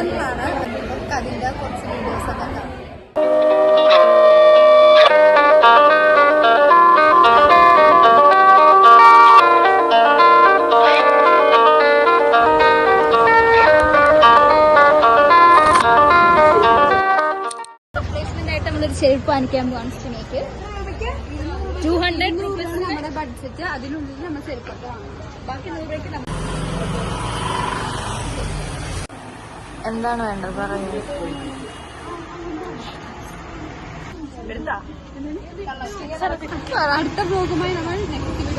സെന്ററാണ്. നമുക്ക് അതിൻ്റെ കുറച്ച് വീഡിയോസൊക്കെ കാണാം. നമ്മളൊരു ചെരുപ്പ് വാങ്ങിക്കാൻ പോവാണ്. സ്റ്റിനേക്ക് 200 രൂപീസ് നമ്മുടെ ബഡ്ജറ്റ്. അതിനുള്ളിൽ നമ്മൾ ചെരുപ്പൊക്കെ വാങ്ങും. ബാക്കി 100 രൂപയ്ക്ക് നമ്മൾ എന്താണ് വേണ്ടത് പറയൂ. അടുത്ത ബ്ലോഗുമായി നമ്മൾ നെക്സ്റ്റ്